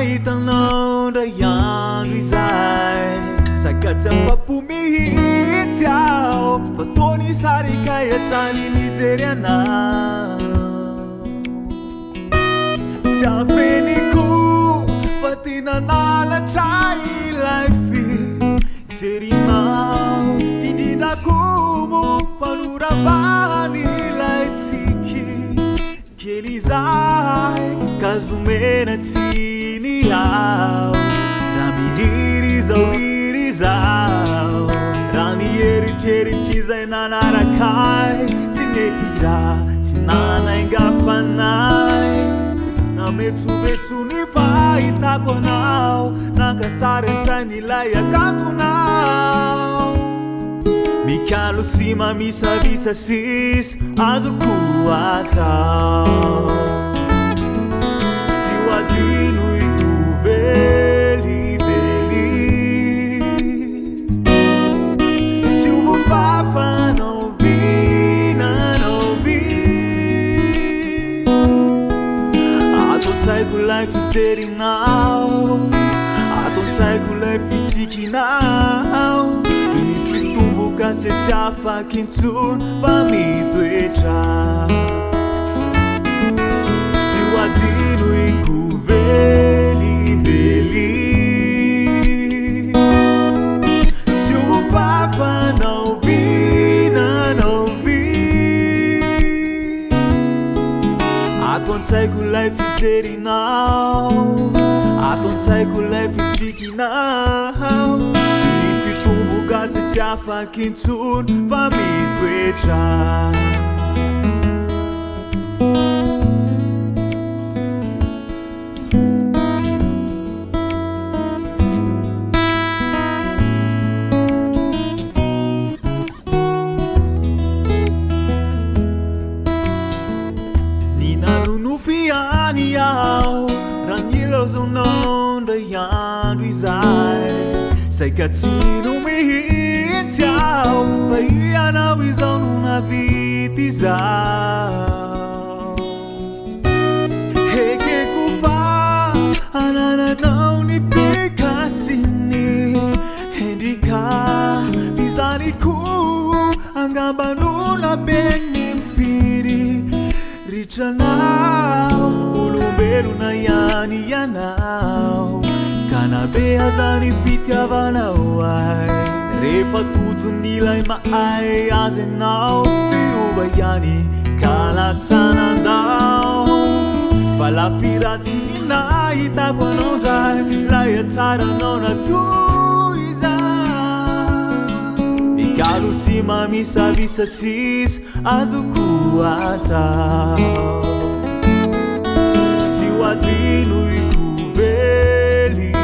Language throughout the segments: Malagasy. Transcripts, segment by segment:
tanong da yan rizai Sakatsa papumihitiao Patoni sari kaya tani Nigeria na Siafeniku Pati nanala chai life Jerimau Hindi na kumu Panuravani Laitiki Kelizai Kazumena tiniao Rami irizao Rani eriteri chizai nanarakai Tinetira Tinana ingafanai Nametsu ni faita konao Nakasarentsai nilay akantonao Mikalo sima misavisa sis Azo kuatao Siwadino ituveli Siubufafa no vina no vi Atontsai life iterinao Atontsai life itikinao Inifitumbuka se siafakintsony fa mitoetra Siwadino ikuveliveli Siubufafa no vina no vi Atontsai life iterinao Atontsai life itikinao Inifitumbuka se siafakintsony fa mitoetra Nunufiani ao Rangiloso non da yan rizai Sai katsino mihiti ao Paia na visão nuna vitizao Heke kufa Anana não ni pikasini Hendika Bizani ku Angamba nuna benimpiri Richanao, ulumbelu na yani yanao Kanabe hazani fitiavanao ai Refa tutu nilai maai azenao Piuba yani kala sanandao Falafirati nina itakwanotai Ilay hatsaranao na tuiza Ikalu sima misavisa sis Azo kuatao Siwadino ikuveli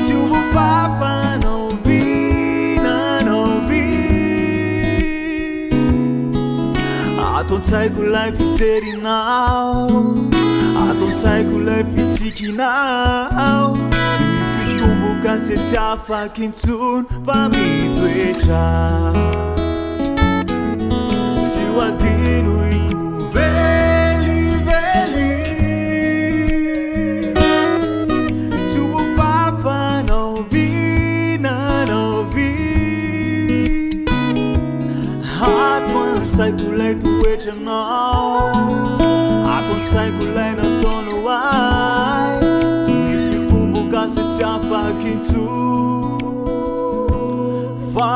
Siubufafa no vina no vi Atontsai life iterinao Atontsai life itikinao Inifitumbuka se siafakintsony fa mitoetra Siwadino ikuveliveli Siubufafa no vina no vi Atontsai kulay toetra nao Atontsai kulay nataonao ai Inifitumbuka se siafakintsony fa